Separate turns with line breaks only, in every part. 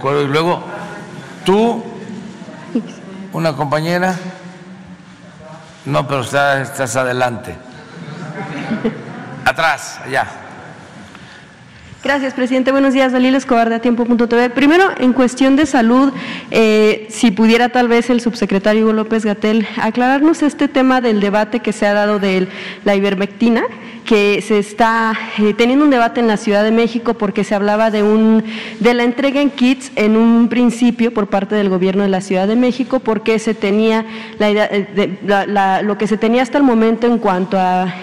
Y luego, tú, una compañera, no, pero estás adelante. Atrás, allá.
Gracias, presidente. Buenos días, Dalila Escobar de Atiempo.tv. Primero, en cuestión de salud, si pudiera tal vez el subsecretario Hugo López-Gatell aclararnos este tema del debate que se ha dado de la ivermectina, que se está teniendo un debate en la Ciudad de México porque se hablaba de la entrega en kits en un principio por parte del gobierno de la Ciudad de México, porque se tenía lo que se tenía hasta el momento en cuanto a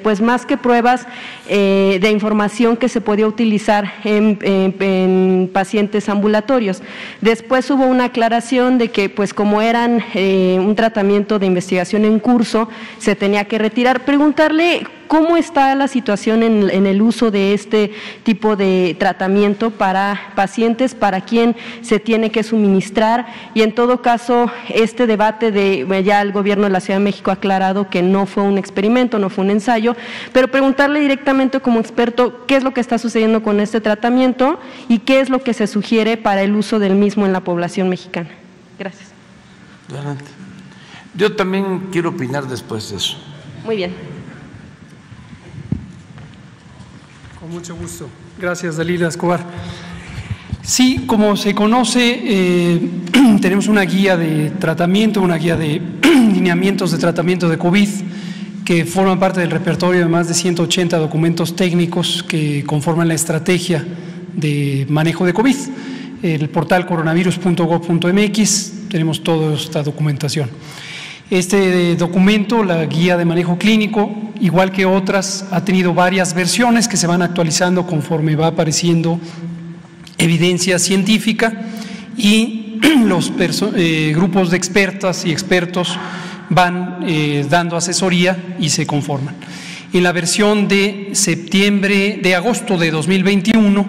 pues más que pruebas de información que se podía utilizar en pacientes ambulatorios. Después hubo una aclaración de que pues como eran un tratamiento de investigación en curso, se tenía que retirar. Preguntarle ¿cómo está la situación en el uso de este tipo de tratamiento para pacientes, para quién se tiene que suministrar? Y en todo caso, este debate ya el gobierno de la Ciudad de México ha aclarado que no fue un experimento, no fue un ensayo, pero preguntarle directamente como experto qué es lo que está sucediendo con este tratamiento y qué es lo que se sugiere para el uso del mismo en la población mexicana. Gracias.
Adelante. Yo también quiero opinar después de eso.
Muy bien.
Con mucho gusto. Gracias, Dalila Escobar. Sí, como se conoce, tenemos una guía de tratamiento, una guía de lineamientos de tratamiento de COVID que forman parte del repertorio de más de 180 documentos técnicos que conforman la estrategia de manejo de COVID. El portal coronavirus.gov.mx tenemos toda esta documentación. Este documento, la guía de manejo clínico, igual que otras, ha tenido varias versiones que se van actualizando conforme va apareciendo evidencia científica y los grupos de expertas y expertos van dando asesoría y se conforman. En la versión de agosto de 2021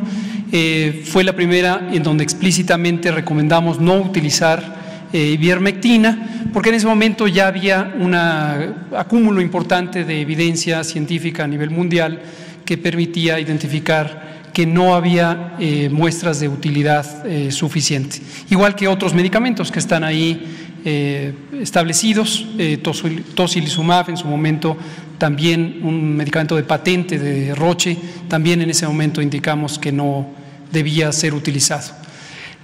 fue la primera en donde explícitamente recomendamos no utilizar ivermectina, porque en ese momento ya había un acúmulo importante de evidencia científica a nivel mundial que permitía identificar que no había muestras de utilidad suficiente, igual que otros medicamentos que están ahí establecidos, tocilizumab en su momento, también un medicamento de patente de Roche, también en ese momento indicamos que no debía ser utilizado.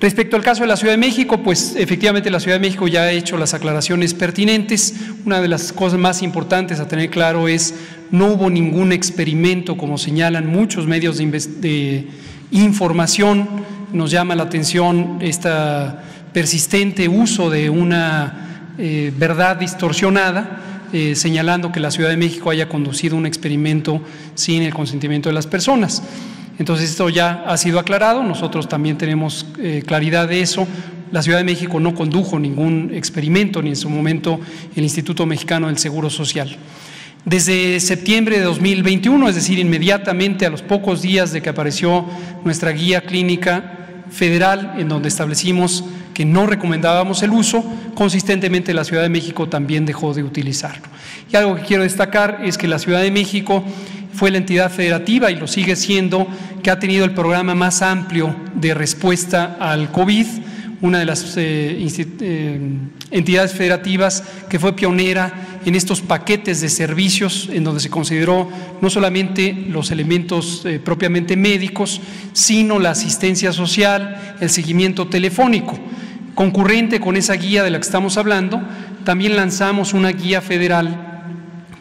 Respecto al caso de la Ciudad de México, pues efectivamente la Ciudad de México ya ha hecho las aclaraciones pertinentes. Una de las cosas más importantes a tener claro es no hubo ningún experimento, como señalan muchos medios de información. Nos llama la atención este persistente uso de una verdad distorsionada, señalando que la Ciudad de México haya conducido un experimento sin el consentimiento de las personas. Entonces esto ya ha sido aclarado, nosotros también tenemos claridad de eso. La Ciudad de México no condujo ningún experimento, ni en su momento el Instituto Mexicano del Seguro Social. Desde septiembre de 2021, es decir, inmediatamente a los pocos días de que apareció nuestra guía clínica federal, en donde establecimos que no recomendábamos el uso, consistentemente la Ciudad de México también dejó de utilizarlo. Y algo que quiero destacar es que la Ciudad de México fue la entidad federativa, y lo sigue siendo, que ha tenido el programa más amplio de respuesta al COVID, una de las entidades federativas que fue pionera en estos paquetes de servicios, en donde se consideró no solamente los elementos propiamente médicos, sino la asistencia social, el seguimiento telefónico. Concurrente con esa guía de la que estamos hablando, también lanzamos una guía federal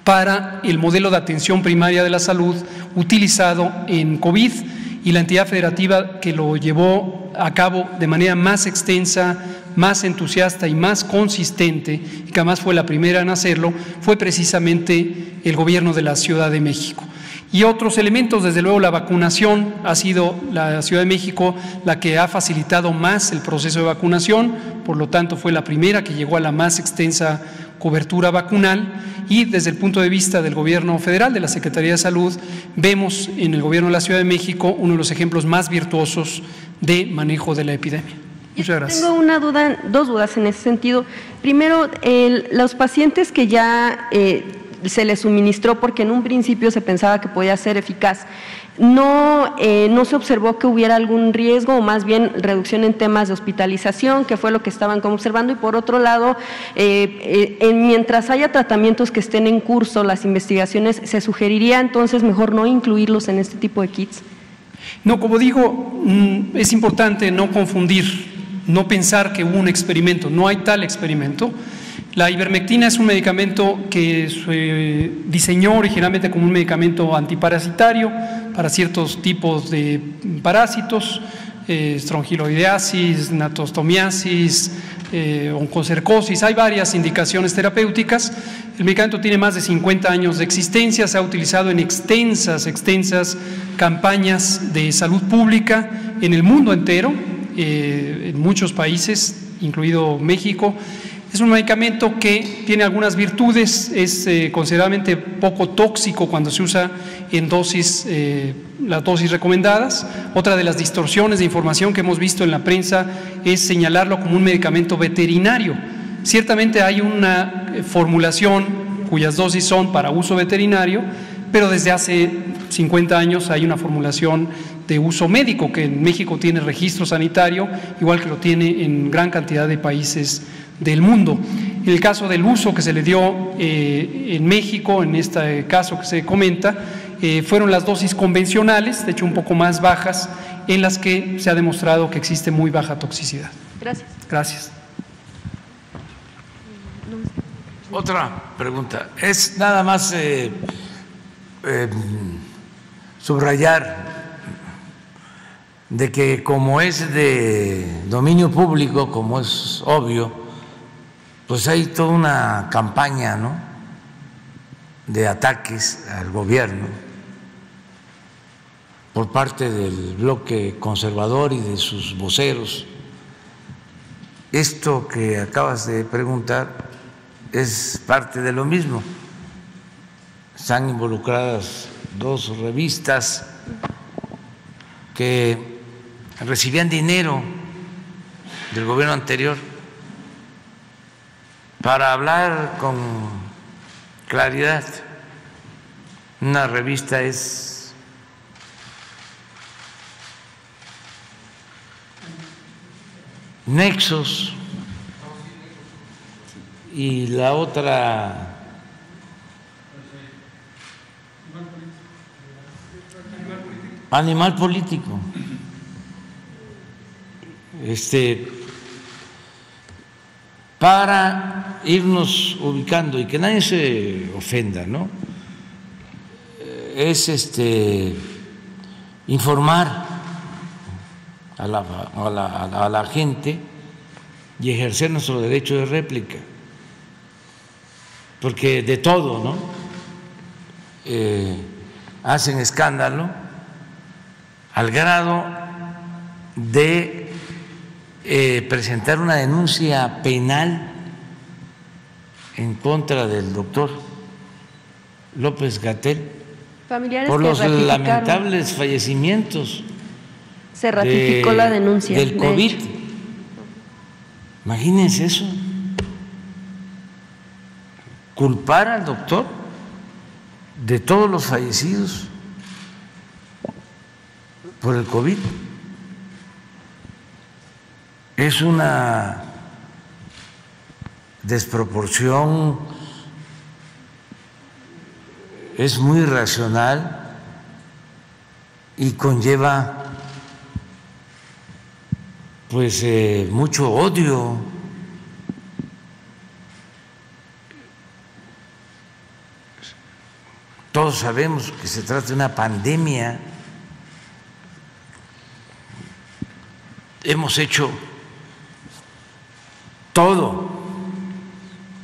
para el modelo de atención primaria de la salud utilizado en COVID, y la entidad federativa que lo llevó a cabo de manera más extensa, más entusiasta y más consistente, y que además fue la primera en hacerlo, fue precisamente el gobierno de la Ciudad de México. Y otros elementos, desde luego la vacunación, ha sido la Ciudad de México la que ha facilitado más el proceso de vacunación, por lo tanto fue la primera que llegó a la más extensa cobertura vacunal, y desde el punto de vista del gobierno federal, de la Secretaría de Salud, vemos en el gobierno de la Ciudad de México uno de los ejemplos más virtuosos de manejo de la epidemia. Muchas gracias.
Tengo dos dudas en ese sentido. Primero, los pacientes que ya se le suministró porque en un principio se pensaba que podía ser eficaz. No se observó que hubiera algún riesgo o más bien reducción en temas de hospitalización, que fue lo que estaban como observando, y por otro lado, mientras haya tratamientos que estén en curso, las investigaciones, ¿se sugeriría entonces mejor no incluirlos en este tipo de kits?
No, como digo, es importante no confundir, no pensar que hubo un experimento, no hay tal experimento. La ivermectina es un medicamento que se diseñó originalmente como un medicamento antiparasitario para ciertos tipos de parásitos, estrongiloideasis, natostomiasis, oncocercosis. Hay varias indicaciones terapéuticas. El medicamento tiene más de 50 años de existencia, se ha utilizado en extensas campañas de salud pública en el mundo entero, en muchos países, incluido México. Es un medicamento que tiene algunas virtudes, es considerablemente poco tóxico cuando se usa en dosis, las dosis recomendadas. Otra de las distorsiones de información que hemos visto en la prensa es señalarlo como un medicamento veterinario. Ciertamente hay una formulación cuyas dosis son para uso veterinario, pero desde hace 50 años hay una formulación de uso médico que en México tiene registro sanitario, igual que lo tiene en gran cantidad de países del mundo. En el caso del uso que se le dio en México, en este caso que se comenta, fueron las dosis convencionales, de hecho un poco más bajas, en las que se ha demostrado que existe muy baja toxicidad.
Gracias.
Gracias.
Otra pregunta. Es nada más subrayar de que como es de dominio público, como es obvio, pues hay toda una campaña, ¿no?, de ataques al gobierno por parte del bloque conservador y de sus voceros. Esto que acabas de preguntar es parte de lo mismo. Están involucradas dos revistas que recibían dinero del gobierno anterior para hablar con claridad. Una revista es Nexos y la otra Animal Político. Para irnos ubicando y que nadie se ofenda, ¿no?, es informar a la gente y ejercer nuestro derecho de réplica, porque de todo, ¿no?, hacen escándalo al grado de presentar una denuncia penal en contra del doctor López-Gatell por los lamentables fallecimientos.
Se ratificó la denuncia
del COVID. Imagínense eso, culpar al doctor de todos los fallecidos por el COVID. Es una desproporción, es muy irracional y conlleva pues mucho odio. Todos sabemos que se trata de una pandemia. Hemos hecho todo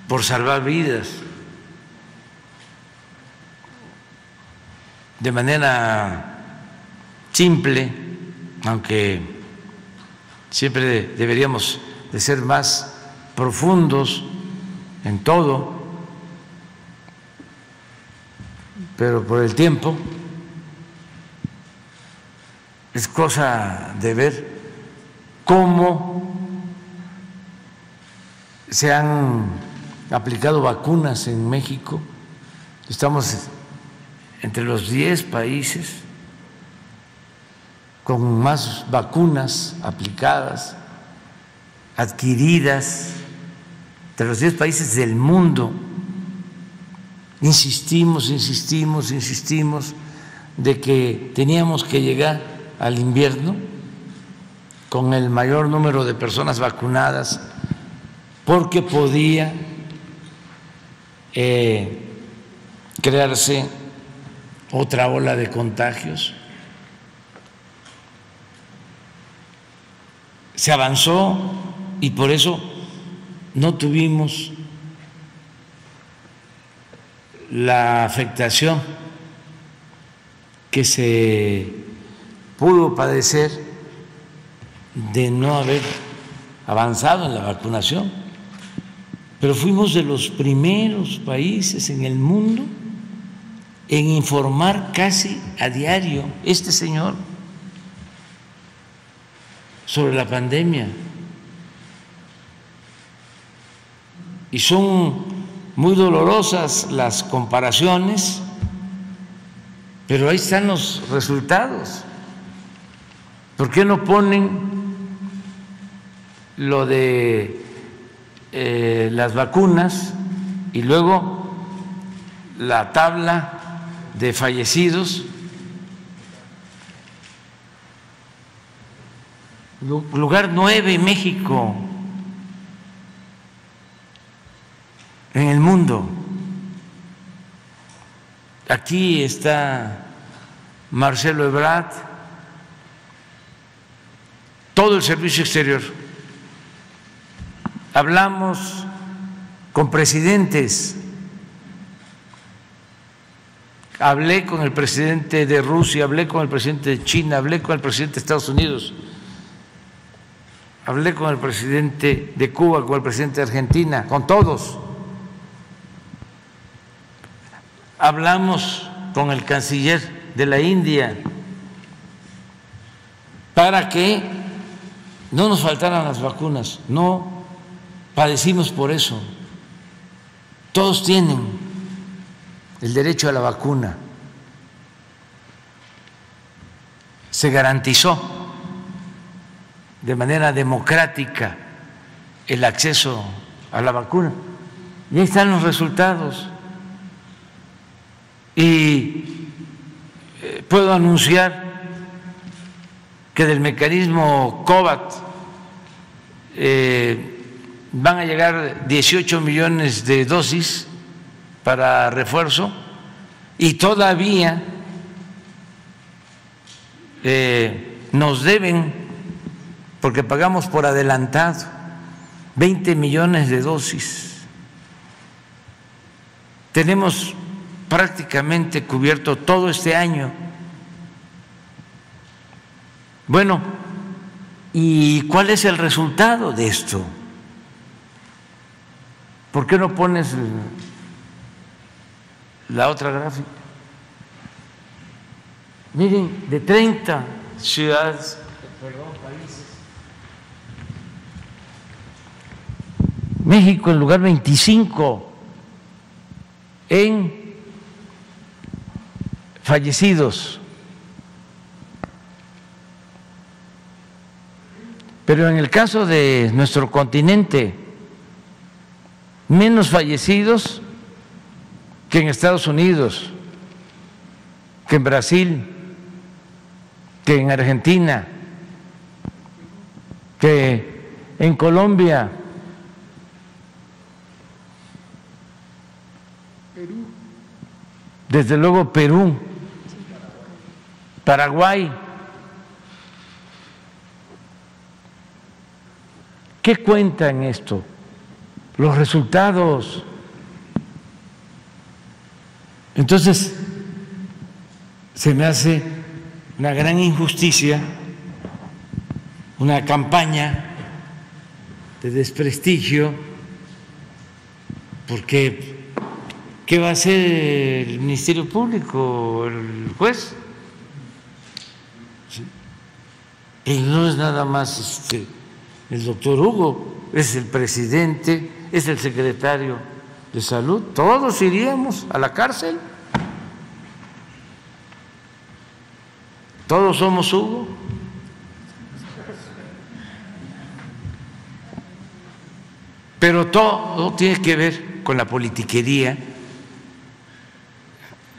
por salvar vidas de manera simple, aunque siempre deberíamos de ser más profundos en todo, pero por el tiempo es cosa de ver cómo se han aplicado vacunas en México Estamos entre los 10 países con más vacunas aplicadas, adquiridas, entre los 10 países del mundo. Insistimos de que teníamos que llegar al invierno con el mayor número de personas vacunadas porque podía crearse otra ola de contagios. Se avanzó y por eso no tuvimos la afectación que se pudo padecer de no haber avanzado en la vacunación, pero fuimos de los primeros países en el mundo en informar casi a diario, este señor, sobre la pandemia. Y son muy dolorosas las comparaciones, pero ahí están los resultados. ¿Por qué no ponen lo de las vacunas y luego la tabla de fallecidos? Lugar 9 en México, en el mundo. Aquí está Marcelo Ebrard, todo el servicio exterior. Hablamos con presidentes, hablé con el presidente de Rusia, hablé con el presidente de China, hablé con el presidente de Estados Unidos, hablé con el presidente de Cuba, con el presidente de Argentina, con todos. Hablamos con el canciller de la India para que no nos faltaran las vacunas. No padecimos por eso. Todos tienen el derecho a la vacuna. Se garantizó de manera democrática el acceso a la vacuna. Y ahí están los resultados. Y puedo anunciar que del mecanismo COVAX van a llegar 18 millones de dosis para refuerzo y todavía nos deben, porque pagamos por adelantado, 20 millones de dosis. Tenemos prácticamente cubierto todo este año. Bueno, ¿y cuál es el resultado de esto? ¿Por qué no pones la otra gráfica? Miren, de 30 ciudades, países, México en lugar 25 en fallecidos, pero en el caso de nuestro continente, menos fallecidos que en Estados Unidos, que en Brasil, que en Argentina, que en Colombia, desde luego Perú, Paraguay. ¿Qué cuenta en esto? Los resultados. Entonces, se me hace una gran injusticia, una campaña de desprestigio, porque ¿qué va a hacer el Ministerio Público, el juez? Y no es nada más el doctor Hugo, es el presidente, es el secretario de salud, todos iríamos a la cárcel. Todos somos Hugo. Pero todo tiene que ver con la politiquería.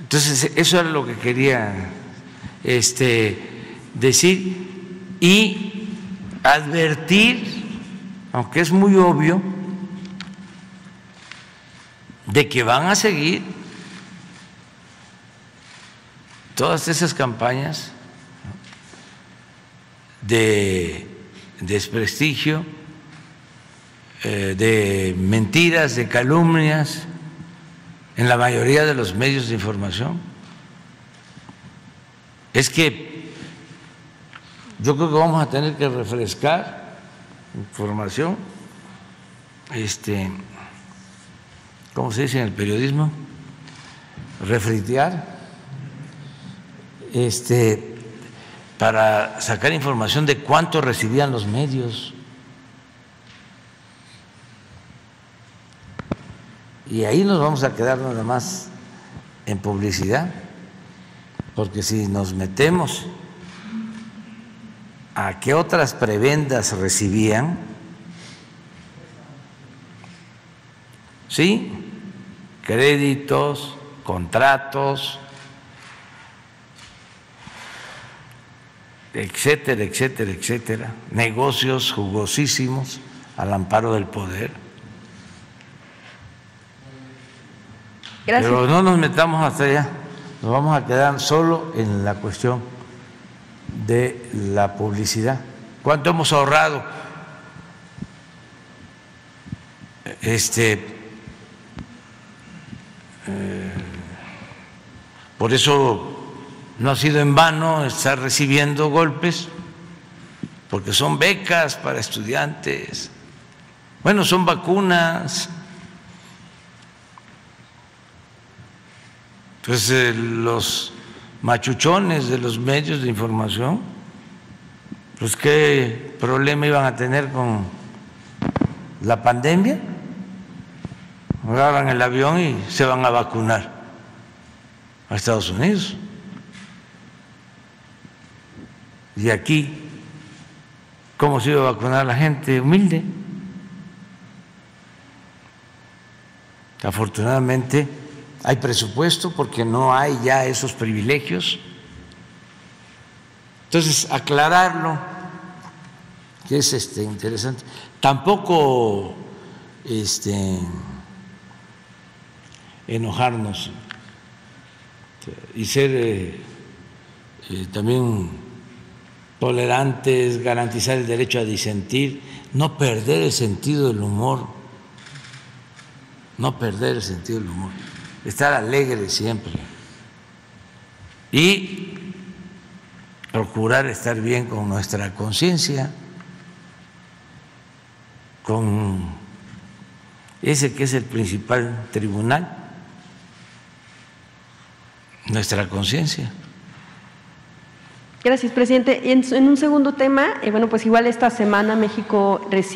Entonces, eso era lo que quería decir y advertir, aunque es muy obvio, de que van a seguir todas esas campañas de desprestigio, de mentiras, de calumnias en la mayoría de los medios de información. Es que yo creo que vamos a tener que refrescar información, ¿cómo se dice en el periodismo? Refritear, para sacar información de cuánto recibían los medios. Y ahí nos vamos a quedar nada más en publicidad, porque si nos metemos a qué otras prebendas recibían, ¿sí? Créditos, contratos, etcétera, etcétera, etcétera, negocios jugosísimos al amparo del poder.
Gracias.
Pero no nos metamos hasta allá, nos vamos a quedar solo en la cuestión de la publicidad. ¿Cuánto hemos ahorrado? Por eso no ha sido en vano estar recibiendo golpes, porque son becas para estudiantes, bueno, son vacunas. Entonces, los machuchones de los medios de información, pues qué problema iban a tener con la pandemia. Agarran el avión y se van a vacunar a Estados Unidos. Y aquí, ¿cómo se iba a vacunar la gente humilde? Afortunadamente hay presupuesto porque no hay ya esos privilegios. Entonces, aclararlo, que es interesante. Tampoco enojarnos y ser también tolerantes, garantizar el derecho a disentir, no perder el sentido del humor, no perder el sentido del humor, estar alegre siempre y procurar estar bien con nuestra conciencia, con ese que es el principal tribunal, nuestra conciencia.
Gracias, presidente. En un segundo tema, bueno, pues igual esta semana México recibe